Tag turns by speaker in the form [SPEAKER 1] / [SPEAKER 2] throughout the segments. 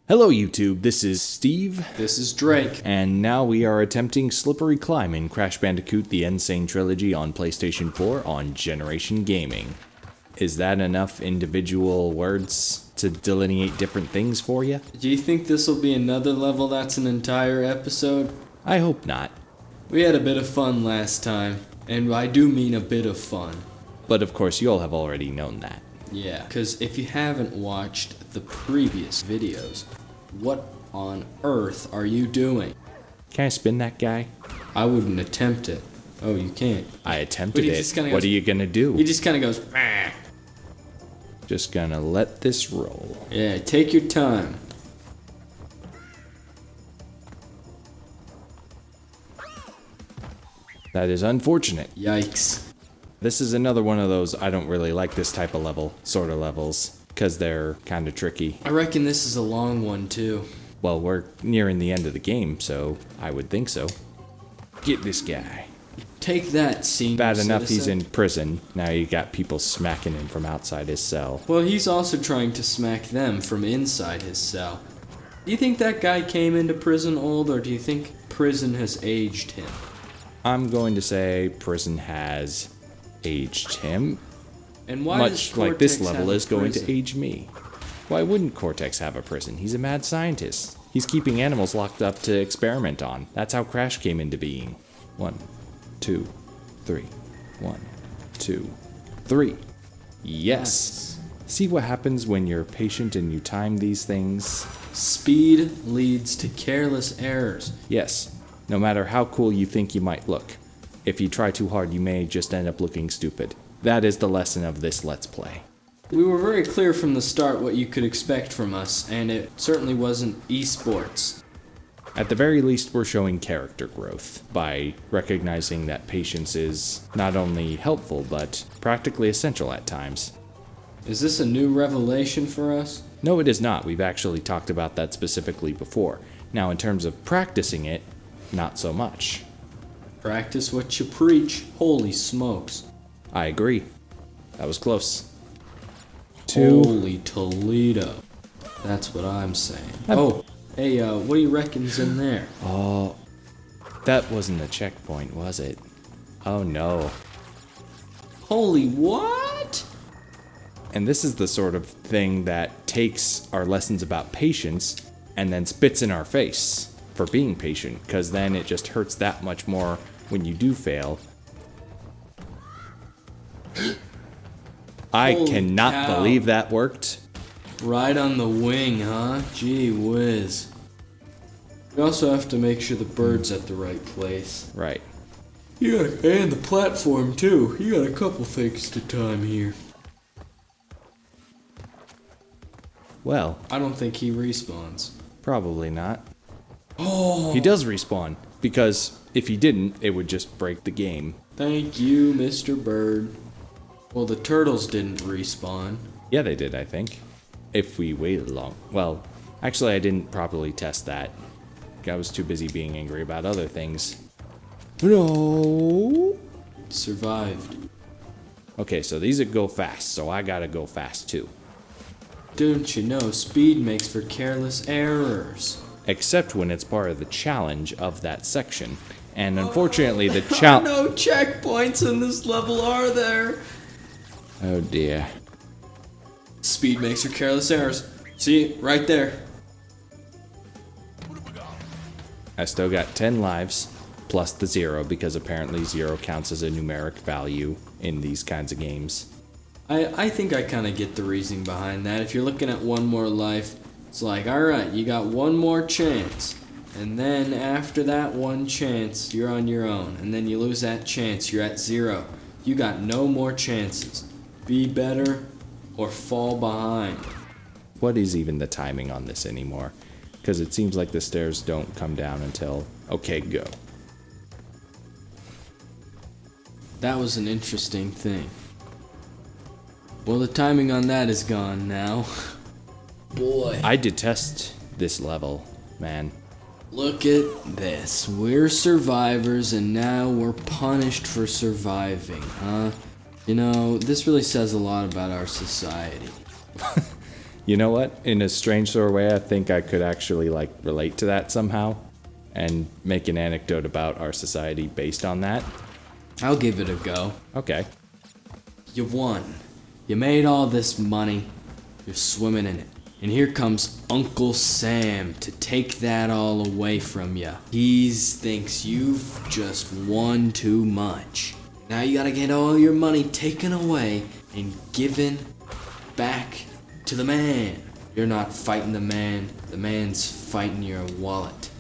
[SPEAKER 1] Hello YouTube, this is Steve.
[SPEAKER 2] This is Drake.
[SPEAKER 1] And now we are attempting Slippery Climb in Crash Bandicoot the N-Sane trilogy on PlayStation 4 on Generation Gaming. Is that enough individual words to delineate different things for you?
[SPEAKER 2] Do you think this will be another level that's an entire episode?
[SPEAKER 1] I hope not.
[SPEAKER 2] We had a bit of fun last time, and I do mean a bit of fun.
[SPEAKER 1] But of course you'll have already known that.
[SPEAKER 2] Yeah, because if you haven't watched the previous videos, what on earth are you doing?
[SPEAKER 1] Can I spin that guy?
[SPEAKER 2] I wouldn't attempt it. Oh, you can't.
[SPEAKER 1] I attempted it. What are you gonna do?
[SPEAKER 2] He just kind of goes, "Meh."
[SPEAKER 1] Just gonna let this roll.
[SPEAKER 2] Yeah, take your time.
[SPEAKER 1] That is unfortunate.
[SPEAKER 2] Yikes.
[SPEAKER 1] This is another one of those I don't really like this type of level, sort of levels, because they're kind of tricky.
[SPEAKER 2] I reckon this is a long one too.
[SPEAKER 1] Well, we're nearing the end of the game, so I would think so. Get this guy.
[SPEAKER 2] Take that, senior
[SPEAKER 1] Bad enough
[SPEAKER 2] citizen.
[SPEAKER 1] he's in prison, now you got people smacking him from outside his cell.
[SPEAKER 2] Well, he's also trying to smack them from inside his cell. Do you think that guy came into prison old, or do you think prison has aged him?
[SPEAKER 1] I'm going to say prison has aged him,
[SPEAKER 2] And why
[SPEAKER 1] much
[SPEAKER 2] does
[SPEAKER 1] like this
[SPEAKER 2] Cortex
[SPEAKER 1] level
[SPEAKER 2] have a
[SPEAKER 1] is going to
[SPEAKER 2] prison?
[SPEAKER 1] age me. Why wouldn't Cortex have a prison? He's a mad scientist. He's keeping animals locked up to experiment on. That's how Crash came into being. 1, 2, 3. 1, 2, 3. Yes. See what happens when you're patient and you time these things?
[SPEAKER 2] Speed leads to careless errors.
[SPEAKER 1] Yes. No matter how cool you think you might look. If you try too hard, you may just end up looking stupid. That is the lesson of this Let's Play.
[SPEAKER 2] We were very clear from the start what you could expect from us, and it certainly wasn't esports.
[SPEAKER 1] At the very least, we're showing character growth by recognizing that patience is not only helpful, but practically essential at times.
[SPEAKER 2] Is this a new revelation for us?
[SPEAKER 1] No, it is not. We've actually talked about that specifically before. Now, in terms of practicing it, not so much.
[SPEAKER 2] Practice what you preach. Holy smokes.
[SPEAKER 1] I agree. That was close. 2.
[SPEAKER 2] Holy Toledo. That's what I'm saying. Oh, hey, what do you reckon's in there?
[SPEAKER 1] Oh, that wasn't a checkpoint, was it? Oh no.
[SPEAKER 2] Holy what?
[SPEAKER 1] And this is the sort of thing that takes our lessons about patience and then spits in our face for being patient, because then it just hurts that much more when you do fail. I
[SPEAKER 2] Holy
[SPEAKER 1] cannot
[SPEAKER 2] cow.
[SPEAKER 1] believe that worked.
[SPEAKER 2] Right on the wing, huh? Gee whiz. We also have to make sure the bird's at the right place.
[SPEAKER 1] Right.
[SPEAKER 2] And the platform too. You got a couple things to time here.
[SPEAKER 1] Well,
[SPEAKER 2] I don't think he respawns.
[SPEAKER 1] probably not.
[SPEAKER 2] Oh,
[SPEAKER 1] He does respawn, because if he didn't, it would just break the game.
[SPEAKER 2] thank you, Mr. Bird. Well, the turtles didn't respawn.
[SPEAKER 1] Yeah, they did, I think. If we waited long. Well, actually, I didn't properly test that. I was too busy being angry about other things. No.
[SPEAKER 2] Survived.
[SPEAKER 1] Okay, so these would go fast, so I gotta go fast too.
[SPEAKER 2] Don't you know, speed makes for careless errors.
[SPEAKER 1] Except when it's part of the challenge of that section. And unfortunately, the challenge.
[SPEAKER 2] No checkpoints in this level, are there?
[SPEAKER 1] Oh dear.
[SPEAKER 2] Speed makes for careless errors. See, right there.
[SPEAKER 1] I still got 10 lives, plus the 0, because apparently 0 counts as a numeric value in these kinds of games.
[SPEAKER 2] I think I kind of get the reasoning behind that. If you're looking at one more life, it's like, alright, you got one more chance. And then after that one chance, you're on your own. And then you lose that chance, you're at 0. You got no more chances. Be better or fall behind.
[SPEAKER 1] What is even the timing on this anymore? Because it seems like the stairs don't come down until, okay, go.
[SPEAKER 2] That was an interesting thing. Well, the timing on that is gone now. Boy.
[SPEAKER 1] I detest this level, man.
[SPEAKER 2] Look at this. We're survivors and now we're punished for surviving, huh? You know, this really says a lot about our society.
[SPEAKER 1] You know what? In a strange sort of way, I think I could actually, like, relate to that somehow and make an anecdote about our society based on that.
[SPEAKER 2] I'll give it a go.
[SPEAKER 1] Okay.
[SPEAKER 2] You won. You made all this money. You're swimming in it. And here comes Uncle Sam to take that all away from you. He thinks you've just won too much. Now you gotta get all your money taken away and given back to the man. You're not fighting the man's fighting your wallet.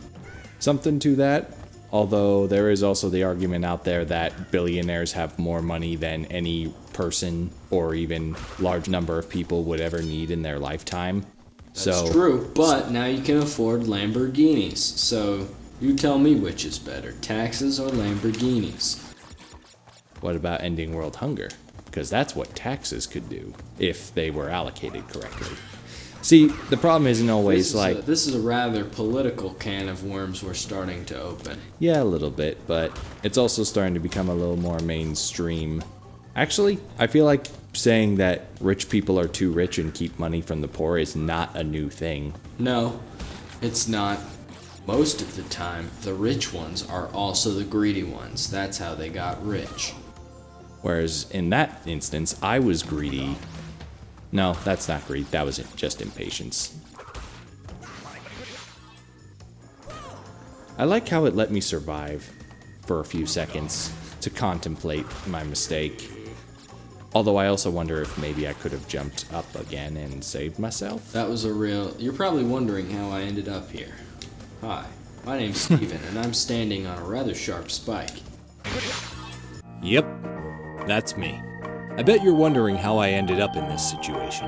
[SPEAKER 1] Something to that. Although there is also the argument out there that billionaires have more money than any person or even large number of people would ever need in their lifetime.
[SPEAKER 2] That's true, but now you can afford Lamborghinis. So you tell me which is better, taxes or Lamborghinis?
[SPEAKER 1] What about ending world hunger? Because that's what taxes could do if they were allocated correctly. See, the problem isn't always
[SPEAKER 2] this is a rather political can of worms we're starting to open.
[SPEAKER 1] Yeah, a little bit, but it's also starting to become a little more mainstream. Actually, I feel like saying that rich people are too rich and keep money from the poor is not a new thing.
[SPEAKER 2] No, it's not. Most of the time, the rich ones are also the greedy ones. That's how they got rich.
[SPEAKER 1] Whereas in that instance, I was greedy. No, that's not greed. That was just impatience. I like how it let me survive for a few seconds to contemplate my mistake. Although I also wonder if maybe I could have jumped up again and saved myself.
[SPEAKER 2] That was You're probably wondering how I ended up here. Hi, my name's Steven, and I'm standing on a rather sharp spike.
[SPEAKER 3] Yep, that's me. I bet you're wondering how I ended up in this situation.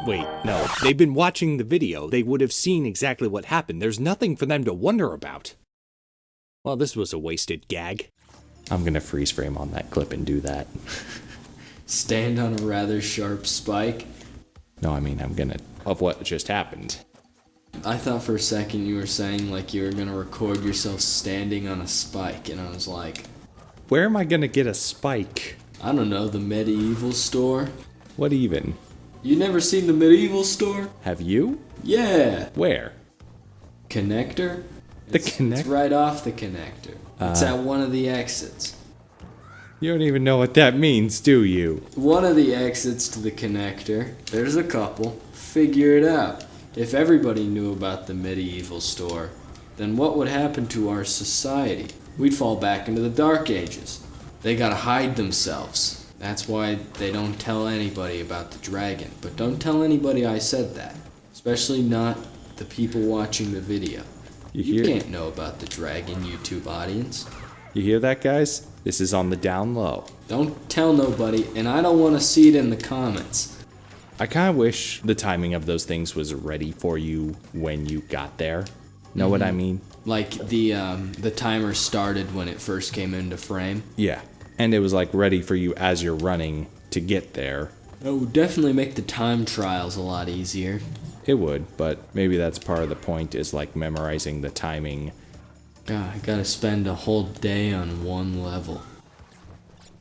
[SPEAKER 3] Wait, no, they've been watching the video. They would have seen exactly what happened. There's nothing for them to wonder about. Well, this was a wasted gag.
[SPEAKER 1] I'm gonna freeze frame on that clip and do that.
[SPEAKER 2] Stand on a rather sharp spike?
[SPEAKER 1] No, I mean, of what just happened.
[SPEAKER 2] I thought for a second you were saying like you were gonna record yourself standing on a spike, and I was like,
[SPEAKER 1] where am I gonna get a spike?
[SPEAKER 2] I don't know, the medieval store?
[SPEAKER 1] What even?
[SPEAKER 2] You never seen the medieval store?
[SPEAKER 1] Have you?
[SPEAKER 2] Yeah.
[SPEAKER 1] Where?
[SPEAKER 2] Connector?
[SPEAKER 1] It's
[SPEAKER 2] right off the connector. It's at one of the exits.
[SPEAKER 1] You don't even know what that means, do you?
[SPEAKER 2] One of the exits to the connector. There's a couple. Figure it out. If everybody knew about the medieval store, then what would happen to our society? We'd fall back into the Dark Ages. They gotta hide themselves. That's why they don't tell anybody about the dragon. But don't tell anybody I said that. Especially not the people watching the video. You can't know about the dragon, YouTube audience.
[SPEAKER 1] You hear that, guys? This is on the down low.
[SPEAKER 2] Don't tell nobody, and I don't want to see it in the comments.
[SPEAKER 1] I kind of wish the timing of those things was ready for you when you got there. Know what I mean?
[SPEAKER 2] Like the timer started when it first came into frame.
[SPEAKER 1] Yeah, and it was like ready for you as you're running to get there.
[SPEAKER 2] It would definitely make the time trials a lot easier.
[SPEAKER 1] It would, but maybe that's part of the point, is like memorizing the timing.
[SPEAKER 2] God, I gotta spend a whole day on one level.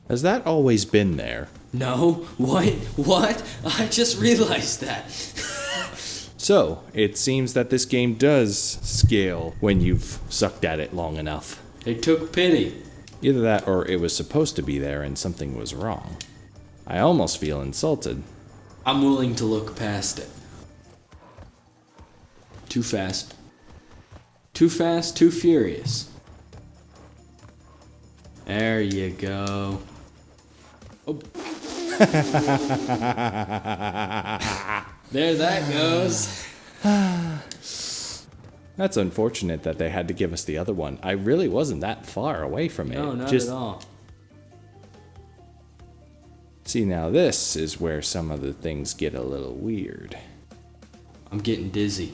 [SPEAKER 1] Has that always been there?
[SPEAKER 2] No, what? I just realized that.
[SPEAKER 1] So, it seems that this game does scale when you've sucked at it long enough.
[SPEAKER 2] They took pity.
[SPEAKER 1] Either that or it was supposed to be there and something was wrong. I almost feel insulted.
[SPEAKER 2] I'm willing to look past it. Too fast. Too fast, too furious. There you go. Oh. There that goes.
[SPEAKER 1] That's unfortunate that they had to give us the other one. I really wasn't that far away from it.
[SPEAKER 2] No, not at all.
[SPEAKER 1] See, now this is where some of the things get a little weird.
[SPEAKER 2] I'm getting dizzy.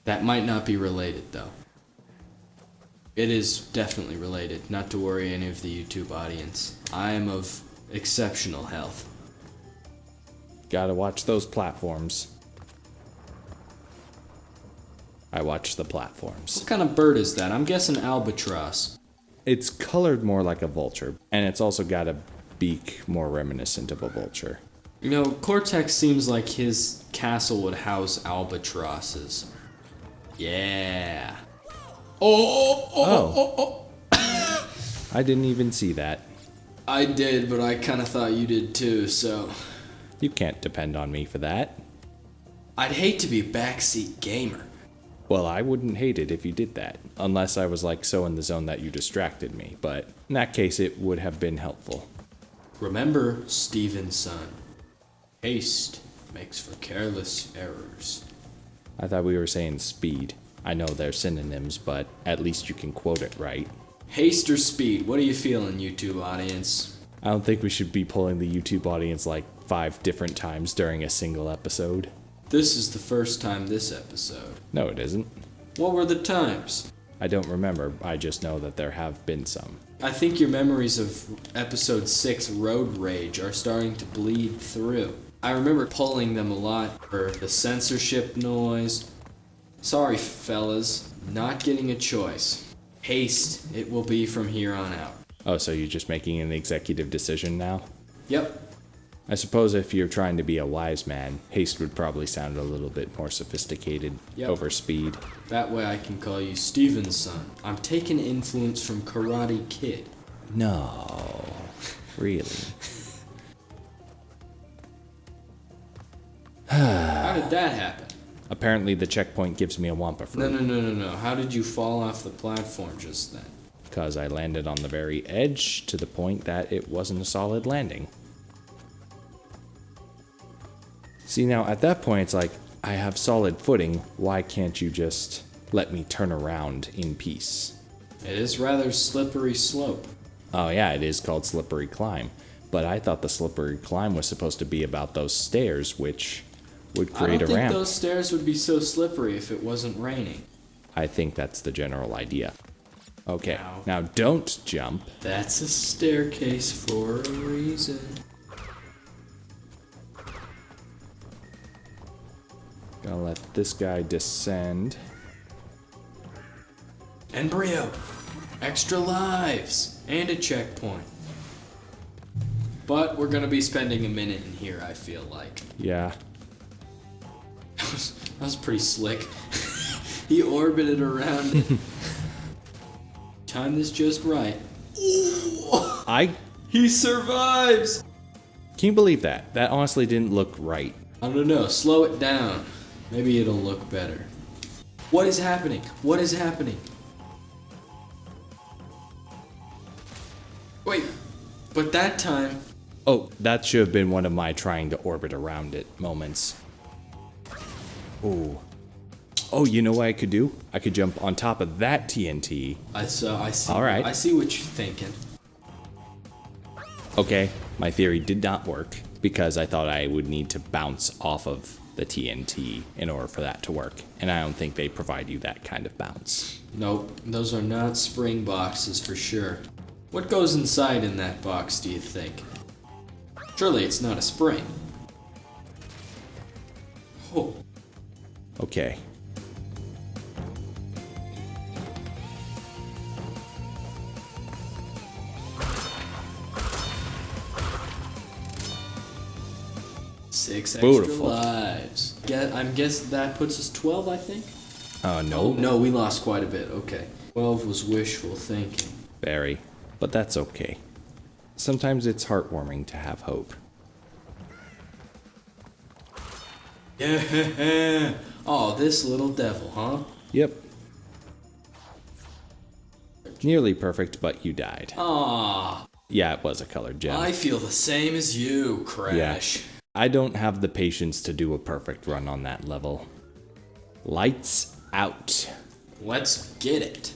[SPEAKER 2] That might not be related, though. It is definitely related, not to worry any of the YouTube audience. I am of exceptional health.
[SPEAKER 1] Gotta watch those platforms. I watch the platforms.
[SPEAKER 2] What kind of bird is that? I'm guessing albatross.
[SPEAKER 1] It's colored more like a vulture, and it's also got a beak more reminiscent of a vulture.
[SPEAKER 2] You know, Cortex seems like his castle would house albatrosses. Yeah. Oh.
[SPEAKER 1] I didn't even see that.
[SPEAKER 2] I did, but I kind of thought you did too, so...
[SPEAKER 1] You can't depend on me for that.
[SPEAKER 2] I'd hate to be a backseat gamer.
[SPEAKER 1] Well, I wouldn't hate it if you did that, unless I was like so in the zone that you distracted me, but in that case it would have been helpful.
[SPEAKER 2] Remember Stevenson. Haste makes for careless errors.
[SPEAKER 1] I thought we were saying speed. I know they're synonyms, but at least you can quote it right.
[SPEAKER 2] Haste or speed? What are you feeling, YouTube audience?
[SPEAKER 1] I don't think we should be pulling the YouTube audience like 5 different times during a single episode.
[SPEAKER 2] This is the first time this episode.
[SPEAKER 1] No, it isn't.
[SPEAKER 2] What were the times?
[SPEAKER 1] I don't remember. I just know that there have been some.
[SPEAKER 2] I think your memories of episode 6, Road Rage, are starting to bleed through. I remember pulling them a lot for the censorship noise. Sorry, fellas, not getting a choice. Haste, it will be from here on out.
[SPEAKER 1] Oh, so you're just making an executive decision now?
[SPEAKER 2] Yep.
[SPEAKER 1] I suppose if you're trying to be a wise man, haste would probably sound a little bit more sophisticated over speed.
[SPEAKER 2] That way I can call you Stevenson. I'm taking influence from Karate Kid.
[SPEAKER 1] No, really?
[SPEAKER 2] How did that happen?
[SPEAKER 1] Apparently the checkpoint gives me a Wampa fruit.
[SPEAKER 2] No. How did you fall off the platform just then?
[SPEAKER 1] Because I landed on the very edge to the point that it wasn't a solid landing. See, now at that point it's like, I have solid footing, why can't you just let me turn around in peace?
[SPEAKER 2] It is rather slippery slope.
[SPEAKER 1] Oh yeah, it is called slippery climb. But I thought the slippery climb was supposed to be about those stairs, which would create a ramp.
[SPEAKER 2] I don't think those stairs would be so slippery if it wasn't raining.
[SPEAKER 1] I think that's the general idea. Okay, now don't jump.
[SPEAKER 2] That's a staircase for a reason.
[SPEAKER 1] Gonna let this guy descend.
[SPEAKER 2] Embryo! Extra lives! And a checkpoint. But we're gonna be spending a minute in here, I feel like.
[SPEAKER 1] Yeah.
[SPEAKER 2] That was pretty slick. He orbited around it. Timed this just right. He survives!
[SPEAKER 1] Can you believe that? That honestly didn't look right.
[SPEAKER 2] I don't know, slow it down. Maybe it'll look better. What is happening? What is happening? Wait, but that time...
[SPEAKER 1] Oh, that should have been one of my trying to orbit around it moments. Ooh. Oh, you know what I could do? I could jump on top of that TNT.
[SPEAKER 2] I see.
[SPEAKER 1] All right.
[SPEAKER 2] I see what you're thinking.
[SPEAKER 1] Okay, my theory did not work because I thought I would need to bounce off of the TNT in order for that to work. And I don't think they provide you that kind of bounce.
[SPEAKER 2] Nope, those are not spring boxes for sure. What goes inside in that box, do you think? Surely it's not a spring. Oh.
[SPEAKER 1] Okay.
[SPEAKER 2] Six extra
[SPEAKER 1] Beautiful.
[SPEAKER 2] lives. I'm guessing that puts us 12, I think?
[SPEAKER 1] No.
[SPEAKER 2] Oh, no, we lost quite a bit. Okay. 12 was wishful thinking.
[SPEAKER 1] Very. But that's okay. Sometimes it's heartwarming to have hope.
[SPEAKER 2] Yeah. Oh, this little devil, huh?
[SPEAKER 1] Yep. Nearly perfect, but you died.
[SPEAKER 2] Ah.
[SPEAKER 1] Yeah, it was a colored gem.
[SPEAKER 2] I feel the same as you, Crash.
[SPEAKER 1] Yeah. I don't have the patience to do a perfect run on that level. Lights out.
[SPEAKER 2] Let's get it.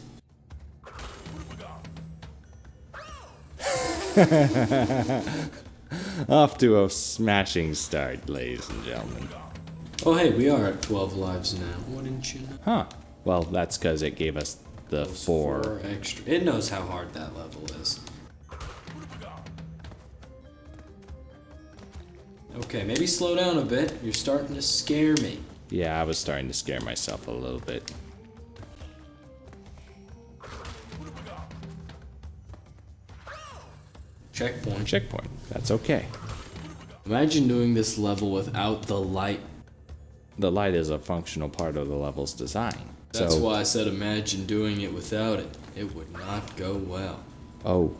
[SPEAKER 1] Off to a smashing start, ladies and gentlemen.
[SPEAKER 2] Oh, hey, we are at 12 lives now. Wouldn't you know?
[SPEAKER 1] Huh. Well, that's because it gave us the
[SPEAKER 2] Those
[SPEAKER 1] 4.
[SPEAKER 2] 4 extra. It knows how hard that level is. Okay, maybe slow down a bit. You're starting to scare me.
[SPEAKER 1] Yeah, I was starting to scare myself a little bit.
[SPEAKER 2] Checkpoint.
[SPEAKER 1] Checkpoint. That's okay.
[SPEAKER 2] Imagine doing this level without the light.
[SPEAKER 1] The light is a functional part of the level's design.
[SPEAKER 2] That's why I said imagine doing it without it. It would not go well.
[SPEAKER 1] Oh,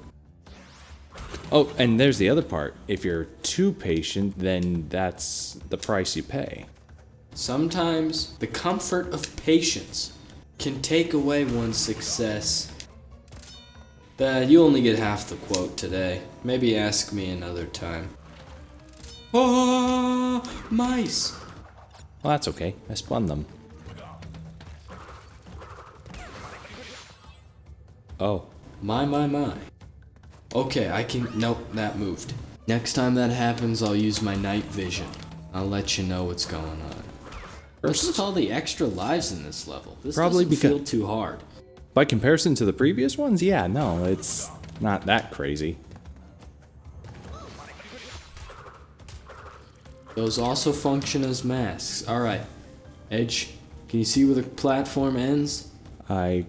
[SPEAKER 1] and there's the other part. If you're too patient, then that's the price you pay.
[SPEAKER 2] Sometimes the comfort of patience can take away one's success. You only get half the quote today. Maybe ask me another time. Oh, mice!
[SPEAKER 1] Well, that's okay. I spun them. Oh.
[SPEAKER 2] My. Okay, I can... Nope, that moved. Next time that happens, I'll use my night vision. I'll let you know what's going on. What's with all the extra lives in this level? This
[SPEAKER 1] Probably
[SPEAKER 2] doesn't feel too hard.
[SPEAKER 1] By comparison to the previous ones, yeah, no, it's not that crazy.
[SPEAKER 2] Those also function as masks. Alright. Edge, can you see where the platform ends?
[SPEAKER 1] I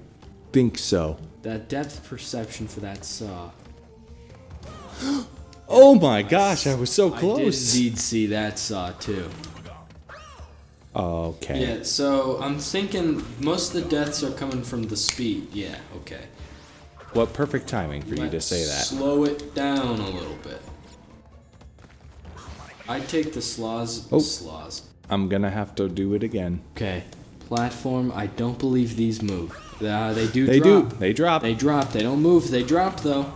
[SPEAKER 1] think so.
[SPEAKER 2] That depth perception for that saw.
[SPEAKER 1] Oh my gosh, I was so close.
[SPEAKER 2] I did indeed see that saw too.
[SPEAKER 1] Okay.
[SPEAKER 2] Yeah, so I'm thinking most of the deaths are coming from the speed. Yeah, okay.
[SPEAKER 1] What perfect timing for you to
[SPEAKER 2] Let's
[SPEAKER 1] say that.
[SPEAKER 2] slow it down a little bit. I take the sloths.
[SPEAKER 1] Oh.
[SPEAKER 2] Sloths.
[SPEAKER 1] I'm gonna have to do it again.
[SPEAKER 2] Okay. Platform, I don't believe these move. They do
[SPEAKER 1] They
[SPEAKER 2] drop.
[SPEAKER 1] do. They drop.
[SPEAKER 2] They drop. They don't move. They drop though.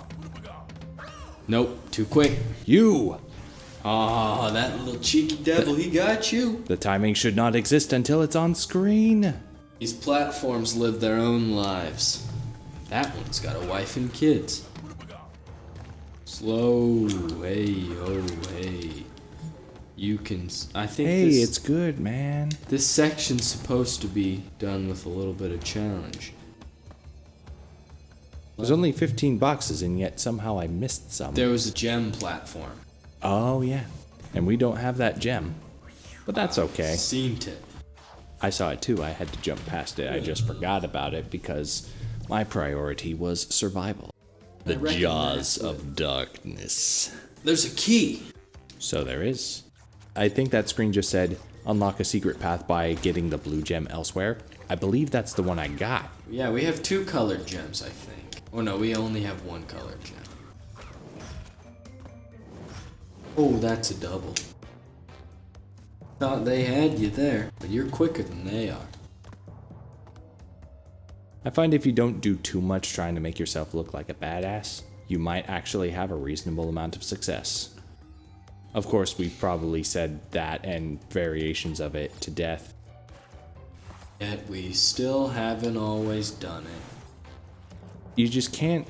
[SPEAKER 2] Nope. Too quick.
[SPEAKER 1] You!
[SPEAKER 2] Oh, that little cheeky devil, he got you.
[SPEAKER 1] The timing should not exist until it's on screen.
[SPEAKER 2] These platforms live their own lives. That one's got a wife and kids. Slow. Hey, oh, hey. You can... I think
[SPEAKER 1] Hey, it's good, man.
[SPEAKER 2] this section's supposed to be done with a little bit of challenge.
[SPEAKER 1] There's only 15 boxes, and yet somehow I missed some.
[SPEAKER 2] There was a gem platform.
[SPEAKER 1] Oh, yeah. And we don't have that gem. But that's okay.
[SPEAKER 2] Seemed it.
[SPEAKER 1] I saw it too. I had to jump past it. I just forgot about it because my priority was survival. The
[SPEAKER 2] reckon
[SPEAKER 1] jaws
[SPEAKER 2] that's
[SPEAKER 1] of darkness.
[SPEAKER 2] There's a key.
[SPEAKER 1] So there is. I think that screen just said, unlock a secret path by getting the blue gem elsewhere. I believe that's the one I got.
[SPEAKER 2] Yeah, we have 2 colored gems, I think. Oh no, we only have 1 colored gem. Oh, that's a double. Thought they had you there, but you're quicker than they are.
[SPEAKER 1] I find if you don't do too much trying to make yourself look like a badass, you might actually have a reasonable amount of success. Of course, we've probably said that and variations of it to death.
[SPEAKER 2] Yet we still haven't always done it.
[SPEAKER 1] You just can't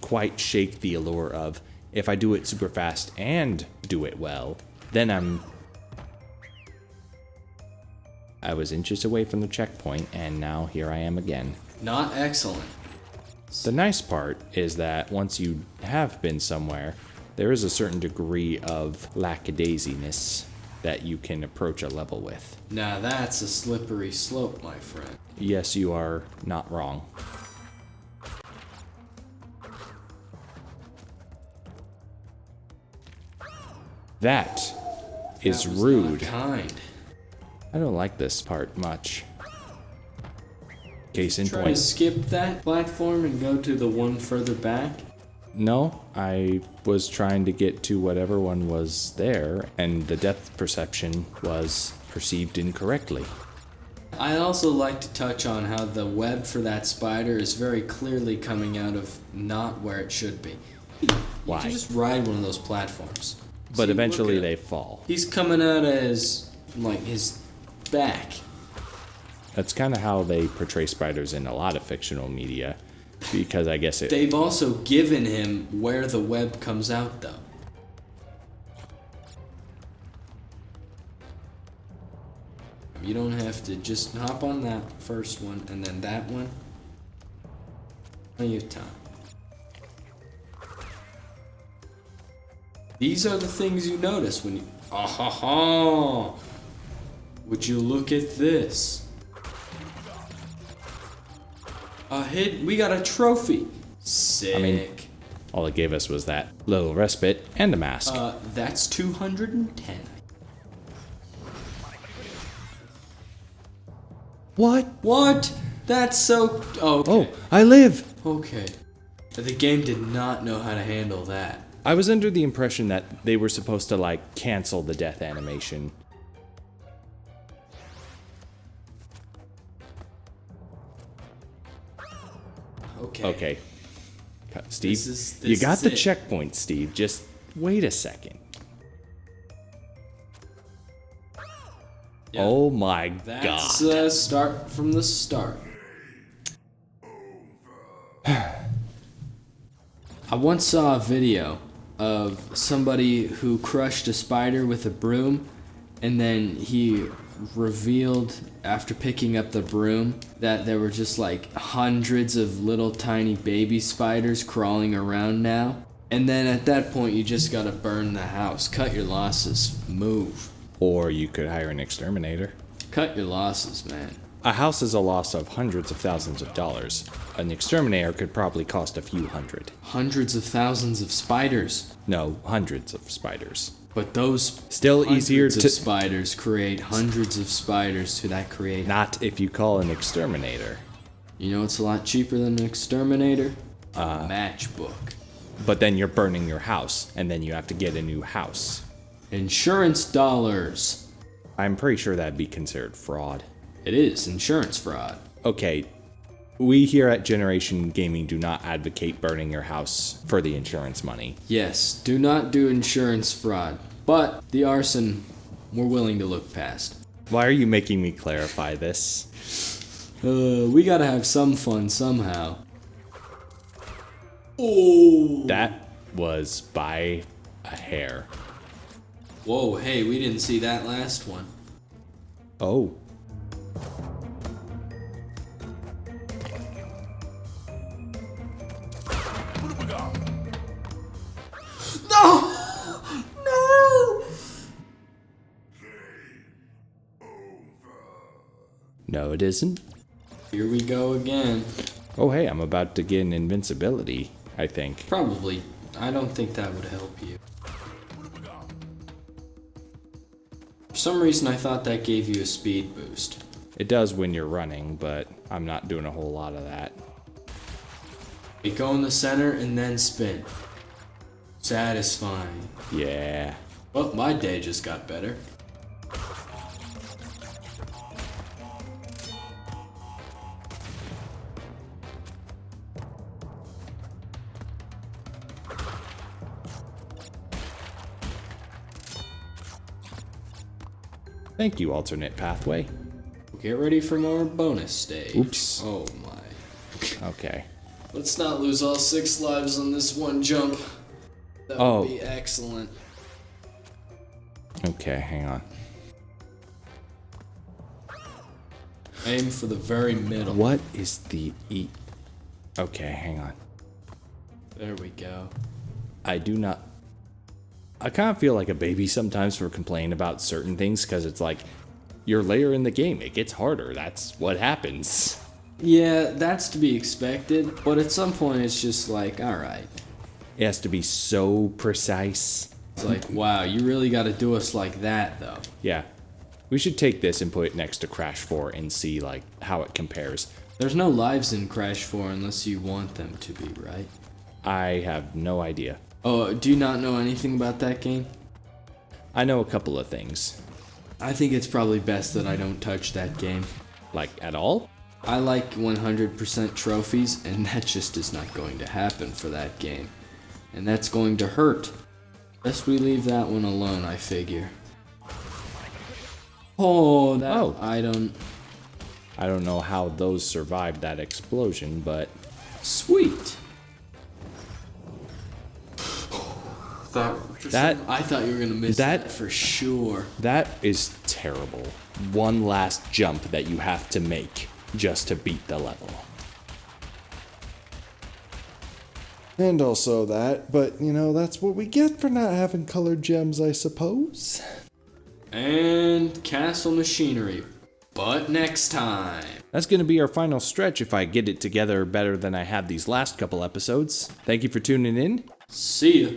[SPEAKER 1] quite shake the allure of, if I do it super fast and do it well, then I was inches away from the checkpoint, and now here I am again.
[SPEAKER 2] Not excellent.
[SPEAKER 1] The nice part is that once you have been somewhere, there is a certain degree of lackadaisiness that you can approach a level with.
[SPEAKER 2] Now that's a slippery slope, my friend.
[SPEAKER 1] Yes, you are not wrong. That is
[SPEAKER 2] That was
[SPEAKER 1] rude.
[SPEAKER 2] not kind.
[SPEAKER 1] I don't like this part much. Case in
[SPEAKER 2] Try to
[SPEAKER 1] point.
[SPEAKER 2] skip that platform and go to the one further back.
[SPEAKER 1] No, I was trying to get to whatever one was there, and the depth perception was perceived incorrectly.
[SPEAKER 2] I'd also like to touch on how the web for that spider is very clearly coming out of not where it should be.
[SPEAKER 1] Why?
[SPEAKER 2] You can just ride one of those platforms.
[SPEAKER 1] But
[SPEAKER 2] See,
[SPEAKER 1] eventually
[SPEAKER 2] look at
[SPEAKER 1] they
[SPEAKER 2] it.
[SPEAKER 1] fall.
[SPEAKER 2] He's coming out as, like, his back.
[SPEAKER 1] That's kind of how they portray spiders in a lot of fictional media, because I guess it...
[SPEAKER 2] They've also given him where the web comes out, though. You don't have to just hop on that first one and then that one. Plenty of time. These are the things you notice when you... Ah ha ha! Would you look at this? A hit. We got a trophy. Sick.
[SPEAKER 1] I mean, All it gave us was that little respite and a mask.
[SPEAKER 2] That's 210.
[SPEAKER 1] What?
[SPEAKER 2] What? That's so... Oh, okay.
[SPEAKER 1] Oh, I live!
[SPEAKER 2] Okay. The game did not know how to handle that.
[SPEAKER 1] I was under the impression that they were supposed to, like, cancel the death animation. Okay. Steve, you got the checkpoint, Steve. Just wait a second.
[SPEAKER 2] Yeah.
[SPEAKER 1] Oh my
[SPEAKER 2] That's
[SPEAKER 1] god.
[SPEAKER 2] Start from the start. I once saw a video of somebody who crushed a spider with a broom, and then he revealed after picking up the broom that there were just like hundreds of little tiny baby spiders crawling around now. And then at that point you just gotta burn the house. Cut your losses. Move.
[SPEAKER 1] Or you could hire an exterminator.
[SPEAKER 2] Cut your losses, man.
[SPEAKER 1] A house is a loss of hundreds of thousands of dollars. An exterminator could probably cost a few hundred.
[SPEAKER 2] Hundreds of thousands of spiders.
[SPEAKER 1] No, hundreds of spiders.
[SPEAKER 2] But those
[SPEAKER 1] Still easier
[SPEAKER 2] hundreds
[SPEAKER 1] to...
[SPEAKER 2] of spiders create hundreds of spiders, so that create...
[SPEAKER 1] Not if you call an exterminator.
[SPEAKER 2] You know what's a lot cheaper than an exterminator? A matchbook.
[SPEAKER 1] But then you're burning your house, and then you have to get a new house.
[SPEAKER 2] Insurance dollars.
[SPEAKER 1] I'm pretty sure that'd be considered fraud.
[SPEAKER 2] It is insurance fraud.
[SPEAKER 1] Okay, we here at Generation Gaming do not advocate burning your house for the insurance money.
[SPEAKER 2] Yes, do not do insurance fraud. But the arson, we're willing to look past.
[SPEAKER 1] Why are you making me clarify this?
[SPEAKER 2] We gotta have some fun somehow. Oh!
[SPEAKER 1] That was by a hair.
[SPEAKER 2] Whoa, hey, we didn't see that last one.
[SPEAKER 1] Oh.
[SPEAKER 2] No! No!
[SPEAKER 1] No, it isn't.
[SPEAKER 2] Here we go again.
[SPEAKER 1] Oh, hey, I'm about to get an invincibility, I think.
[SPEAKER 2] Probably. I don't think that would help you. For some reason, I thought that gave you a speed boost.
[SPEAKER 1] It does when you're running, but I'm not doing a whole lot of that.
[SPEAKER 2] You go in the center and then spin. Satisfying.
[SPEAKER 1] Yeah.
[SPEAKER 2] Well, my day just got better.
[SPEAKER 1] Thank you, alternate pathway.
[SPEAKER 2] Get ready for more bonus stage.
[SPEAKER 1] Oops.
[SPEAKER 2] Oh my.
[SPEAKER 1] Okay.
[SPEAKER 2] Let's not lose all 6 lives on this one jump. That would be excellent.
[SPEAKER 1] Okay, hang on.
[SPEAKER 2] Aim for the very middle.
[SPEAKER 1] What is the E? Okay, hang on.
[SPEAKER 2] There we go.
[SPEAKER 1] I do not... I kind of feel like a baby sometimes for complaining about certain things, because it's like, you're later in the game, it gets harder, that's what happens.
[SPEAKER 2] Yeah, that's to be expected, but at some point it's just like, alright.
[SPEAKER 1] It has to be so precise.
[SPEAKER 2] It's like, wow, you really gotta do us like that, though.
[SPEAKER 1] Yeah. We should take this and put it next to Crash 4 and see, like, how it compares.
[SPEAKER 2] There's no lives in Crash 4 unless you want them to be, right?
[SPEAKER 1] I have no idea.
[SPEAKER 2] Oh, do you not know anything about that game?
[SPEAKER 1] I know a couple of things.
[SPEAKER 2] I think it's probably best that I don't touch that game.
[SPEAKER 1] Like, at all?
[SPEAKER 2] I like 100% trophies, and that just is not going to happen for that game. And that's going to hurt. Best we leave that one alone, I figure. Oh, that...
[SPEAKER 1] Oh.
[SPEAKER 2] I don't
[SPEAKER 1] know how those survived that explosion, but...
[SPEAKER 2] Sweet.
[SPEAKER 1] That...
[SPEAKER 2] I thought you were gonna miss that for sure.
[SPEAKER 1] That is terrible. One last jump that you have to make just to beat the level. And also that, but you know, that's what we get for not having colored gems, I suppose.
[SPEAKER 2] And castle machinery. But next time.
[SPEAKER 1] That's going to be our final stretch if I get it together better than I have these last couple episodes. Thank you for tuning in.
[SPEAKER 2] See ya.